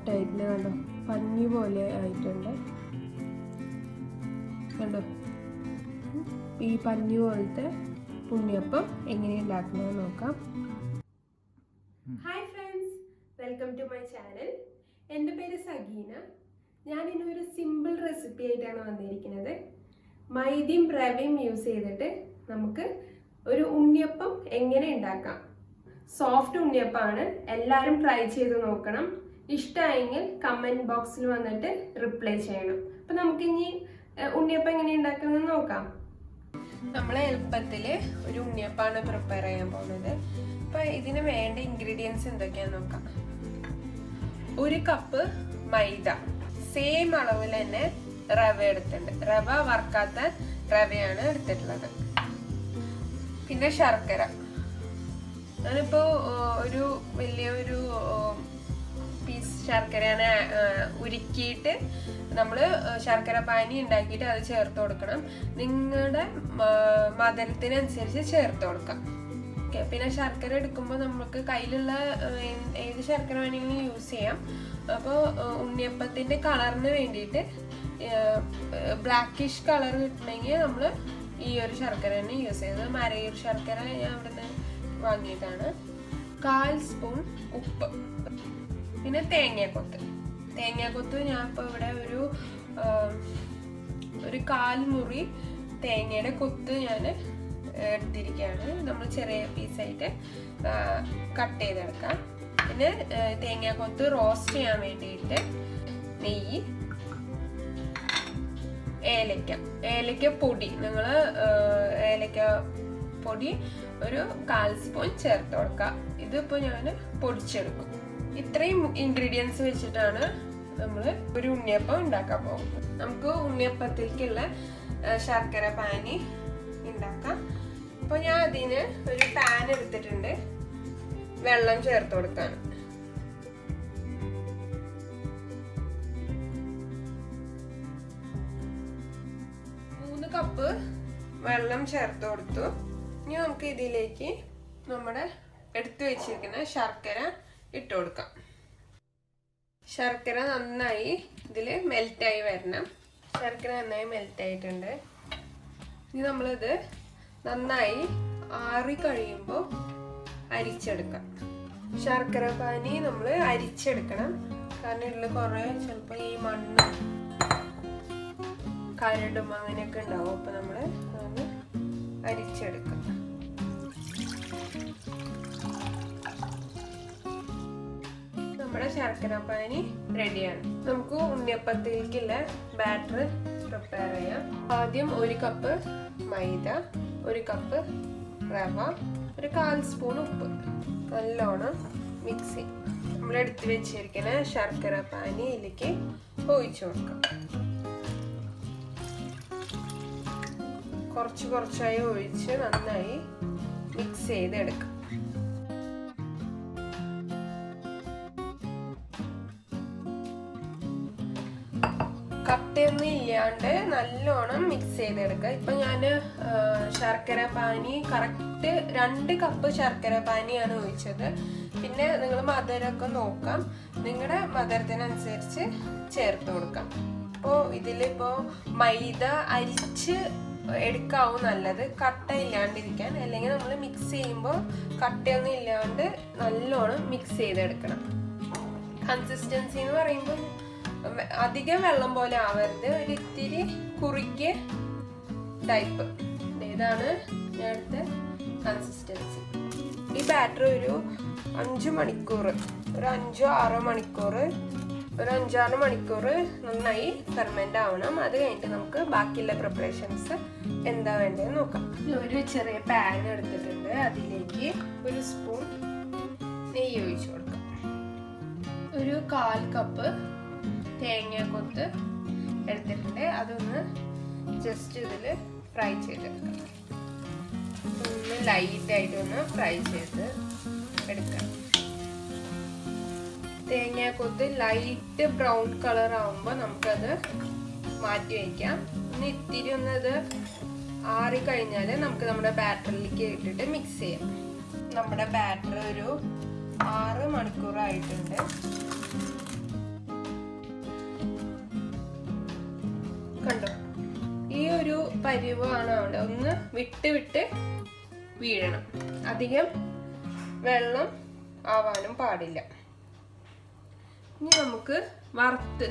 Soft ആയിട്ടില്ല, കണ്ടോ, പഞ്ഞി പോലെ ആയിട്ടുണ്ട് കണ്ടോ. ഈ പഞ്ഞി പോലത്തെ ഉണ്ണിയപ്പം എങ്ങനെ ഉണ്ടാക്കണമെന്ന് നോക്കാം. Hi friends, welcome to my channel. എൻ്റെ പേര് സഗീന. ഞാൻ ഇന്നൊരു സിമ്പിൾ റെസിപ്പി ആയിട്ടാണ് വന്നിരിക്കുന്നത്. മൈദയും റവയും യൂസ് ചെയ്തിട്ട് നമുക്ക് ഒരു ഉണ്ണിയപ്പം എങ്ങനെ ഉണ്ടാക്കാം. സോഫ്റ്റ് ഉണ്ണിയപ്പമാണ്. എല്ലാവരും ട്രൈ ചെയ്ത് നോക്കണം. ഇഷ്ടമായെങ്കിൽ കമൻറ്റ് ബോക്സിൽ വന്നിട്ട് റിപ്ലൈ ചെയ്യണം. അപ്പം നമുക്കിനി ഉണ്ണിയപ്പം എങ്ങനെ ഉണ്ടാക്കുന്നത് നോക്കാം. നമ്മൾ എളുപ്പത്തിൽ ഒരു ഉണ്ണിയപ്പമാണ് പ്രിപ്പയർ ചെയ്യാൻ പോകുന്നത്. അപ്പം ഇതിന് വേണ്ട ഇൻഗ്രീഡിയൻസ് എന്തൊക്കെയാണെന്ന് നോക്കാം. 1 കപ്പ് മൈദ, സെയിം അളവിൽ തന്നെ റവ എടുത്തിട്ടുണ്ട്. റവ വറുക്കാത്ത റവയാണ് എടുത്തിട്ടുള്ളത്. പിന്നെ ശർക്കര, ഞാനിപ്പോ ഒരു വലിയൊരു പീസ് ശർക്കരയാണ് ഉരുക്കിയിട്ട് നമ്മൾ ശർക്കര പാനി ഉണ്ടാക്കിയിട്ട് അത് ചേർത്ത് കൊടുക്കണം. നിങ്ങളുടെ മധുരത്തിനനുസരിച്ച് ചേർത്ത് കൊടുക്കാം. ഓക്കെ. പിന്നെ ശർക്കര എടുക്കുമ്പോൾ നമുക്ക് കയ്യിലുള്ള ഏത് ശർക്കര വേണമെങ്കിലും യൂസ് ചെയ്യാം. അപ്പോൾ ഉണ്ണിയപ്പത്തിൻ്റെ കളറിന് വേണ്ടിയിട്ട് ബ്ലാക്കിഷ് കളർ കിട്ടണമെങ്കിൽ നമ്മൾ ഈ ഒരു ശർക്കര തന്നെ യൂസ് ചെയ്യുന്നത്. മരയൂർ ശർക്കര ഞാൻ അവിടുന്ന് വാങ്ങിയിട്ടാണ്. 1/4 സ്പൂൺ ഉപ്പ്, പിന്നെ തേങ്ങാക്കൊത്ത്. ഞാൻ ഇപ്പോൾ ഇവിടെ ഒരു 1/4 മുറി തേങ്ങയുടെ കൊത്ത് ഞാൻ എടുത്തിരിക്കുകയാണ്. നമ്മൾ ചെറിയ പീസായിട്ട് കട്ട് ചെയ്തെടുക്കാം. പിന്നെ തേങ്ങാക്കൊത്ത് റോസ്റ്റ് ചെയ്യാൻ വേണ്ടിയിട്ട് നെയ്യ്, ഏലക്ക പൊടി, നിങ്ങൾ ഏലക്ക പൊടി ഒരു 1/4 സ്പൂൺ ചേർത്ത് കൊടുക്കാം. ഇതിപ്പോൾ ഞാൻ പൊടിച്ചെടുക്കും. ഇത്രയും ഇൻഗ്രീഡിയൻസ് വെച്ചിട്ടാണ് നമ്മൾ ഒരു ഉണ്ണിയപ്പം ഉണ്ടാക്കാൻ പോകുന്നത്. നമുക്ക് ഉണ്ണിയപ്പത്തിലേക്കുള്ള ശർക്കര പാനി ഉണ്ടാക്കാം. അപ്പോൾ ഞാൻ അതിന് ഒരു പാൻ എടുത്തിട്ടുണ്ട്. വെള്ളം ചേർത്ത് കൊടുക്കാൻ 3 കപ്പ് വെള്ളം ചേർത്ത് കൊടുത്തു. ഇനി നമുക്ക് ഇതിലേക്ക് നമ്മുടെ എടുത്തു വെച്ചിരിക്കുന്ന ശർക്കര ഇട്ട് കൊടുക്കാം. ശർക്കര നന്നായി ഇതിൽ മെൽറ്റായി വരണം. ശർക്കര നന്നായി മെൽറ്റായിട്ടുണ്ട്. ഇനി നമ്മളിത് നന്നായി ആറി കഴിയുമ്പോൾ അരിച്ചെടുക്കാം. ശർക്കര പാനി നമ്മൾ അരിച്ചെടുക്കണം. കാരണം ഇതിൽ കുറേ ചിലപ്പോൾ ഈ മണ്ണ് കരടും അങ്ങനെയൊക്കെ ഉണ്ടാവും. അപ്പോൾ നമ്മൾ അത് അരിച്ചെടുക്കാം. നമ്മുടെ ശർക്കര പാനി റെഡിയാണ്. നമുക്ക് ഉണ്ണിയപ്പത്തിലേക്കുള്ള ബാറ്റർ പ്രിപ്പയർ ചെയ്യാം. ആദ്യം 1 കപ്പ് മൈദ, 1 കപ്പ് റവ, ഒരു 1/4 സ്പൂൺ ഉപ്പ് നല്ലോണം മിക്സ് ചെയ്യും. നമ്മൾ എടുത്ത് വെച്ചിരിക്കുന്ന ശർക്കര പാനിയിലേക്ക് ഒഴിച്ചു കൊടുക്കാം. കുറച്ചായി ഒഴിച്ച് നന്നായി മിക്സ് ചെയ്തെടുക്കാം. കട്ടയൊന്നും ഇല്ലാണ്ട് നല്ലോണം മിക്സ് ചെയ്തെടുക്കുക. ഇപ്പൊ ഞാൻ ശർക്കര പാനി കറക്റ്റ് 2 കപ്പ് ശർക്കര പാനിയാണ് ഒഴിച്ചത്. പിന്നെ നിങ്ങൾ മധുരമൊക്കെ നോക്കാം, നിങ്ങളുടെ മധുരത്തിനനുസരിച്ച് ചേർത്ത് കൊടുക്കാം. അപ്പോൾ ഇതിലിപ്പോൾ മൈദ അരിച്ച് എടുക്കാവും നല്ലത്, കട്ട ഇല്ലാണ്ടിരിക്കാൻ. അല്ലെങ്കിൽ നമ്മൾ മിക്സ് ചെയ്യുമ്പോൾ കട്ടയൊന്നും ഇല്ലാണ്ട് നല്ലോണം മിക്സ് ചെയ്തെടുക്കണം. കൺസിസ്റ്റൻസി എന്ന് പറയുമ്പോൾ അധികം വെള്ളം പോലെ ആവരുത്, ഒരു ഇത്തിരി കുറുകിയ ടൈപ്പ്. ഇതാണ് ഞാൻ എടുത്ത കൺസിസ്റ്റൻസി. ഈ ബാറ്റർ ഒരു 5 മണിക്കൂർ, ഒരു 5-6 മണിക്കൂർ നന്നായി ഫെർമെന്റ് ആവണം. അത് കഴിഞ്ഞിട്ട് നമുക്ക് ബാക്കിയുള്ള പ്രിപ്പറേഷൻസ് എന്താ വേണ്ടതെന്ന് നോക്കാം. ഒരു ചെറിയ പാൻ എടുത്തിട്ടുണ്ട്. അതിലേക്ക് 1 സ്പൂൺ നെയ്യ് ഒഴിച്ചു കൊടുക്കാം. ഒരു 1/4 കപ്പ് തേങ്ങാക്കൊത്ത് എടുത്തിട്ടുണ്ട്. അതൊന്ന് ജസ്റ്റ് ഇതിൽ ഫ്രൈ ചെയ്തെടുക്കാം. ഒന്ന് ലൈറ്റായിട്ടൊന്ന് ഫ്രൈ ചെയ്ത് എടുക്കാം. തേങ്ങാക്കൊത്ത് ലൈറ്റ് ബ്രൗൺ കളർ ആവുമ്പോൾ നമുക്കത് മാറ്റി വയ്ക്കാം. ഇത്തിരി ഇത് ആറി കഴിഞ്ഞാൽ നമുക്ക് നമ്മുടെ ബാറ്ററിലേക്ക് ഇട്ടിട്ട് മിക്സ് ചെയ്യാം. നമ്മുടെ ബാറ്റർ ഒരു 6 മണിക്കൂറായിട്ടുണ്ട്. കണ്ടോ, ഈ ഒരു പരുവാണ് അവിടെ. ഒന്ന് വിട്ട് വിട്ട് വീഴണം, അധികം വെള്ളം ആവാനും പാടില്ല. ഇനി നമുക്ക്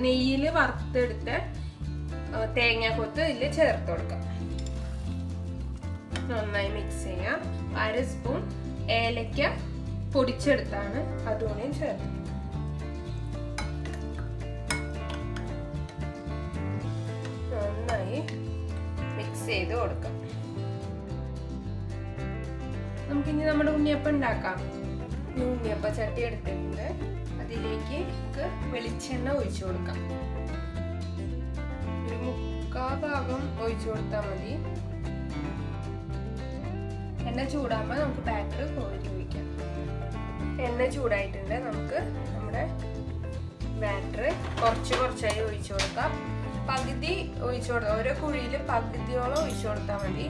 നെയ്യിൽ വറുത്തെടുത്ത തേങ്ങാക്കൊത്ത് ഇതിൽ ചേർത്ത് കൊടുക്കാം. നന്നായി മിക്സ് ചെയ്യാം. 1/2 സ്പൂൺ ഏലക്ക പൊടിച്ചെടുത്താണ്, അതുകൂടെയും ചേർത്ത് നന്നായി മിക്സ് ചെയ്ത് കൊടുക്കാം. നമുക്കിനി നമ്മുടെ ഉണ്ണിയപ്പം ഉണ്ടാക്കാം. ഉണ്ണിയപ്പ ചട്ടി എടുത്തിട്ടുണ്ട്, അതിലേക്ക് വെളിച്ചെണ്ണ ഒഴിച്ചു കൊടുക്കാം. ഒരു 3/4 ഭാഗം ഒഴിച്ചു കൊടുത്താൽ മതി. എണ്ണ ചൂടാകുമ്പോൾ നമുക്ക് ബാറ്റർ കോരി ഒഴിക്കാം. എണ്ണ ചൂടായിട്ടുണ്ട്, നമുക്ക് നമ്മുടെ ബാറ്റർ കുറച്ചായി ഒഴിച്ചു കൊടുക്കാം. പകുതി ഒഴിച്ചു കൊടുക്കാം, ഓരോ കുഴിയിൽ പകുതിയോളം ഒഴിച്ചു കൊടുത്താൽ മതി.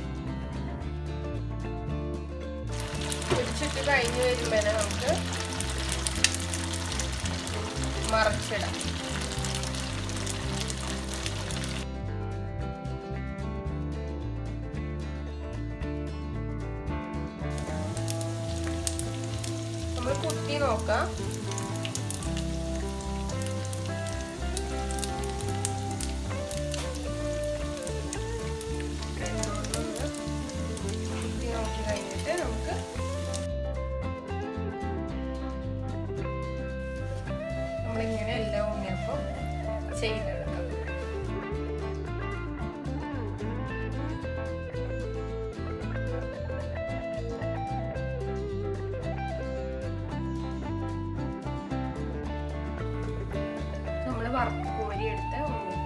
ഒഴിച്ചിട്ട് കഴിഞ്ഞ് വരുമ്പോൾ നമുക്ക് മറിച്ചിടാം. നമ്മൾ കുത്തി നോക്കാം. കുത്തി നോക്കി കഴിഞ്ഞിട്ട് നമുക്ക് നമ്മളിങ്ങനെ എല്ലാ ഉണ്ണിയപ്പം ചെയ്തെടുക്കാം. നമ്മൾ വറുത്ത് കോരി എടുത്ത ഉണ്ണിയപ്പം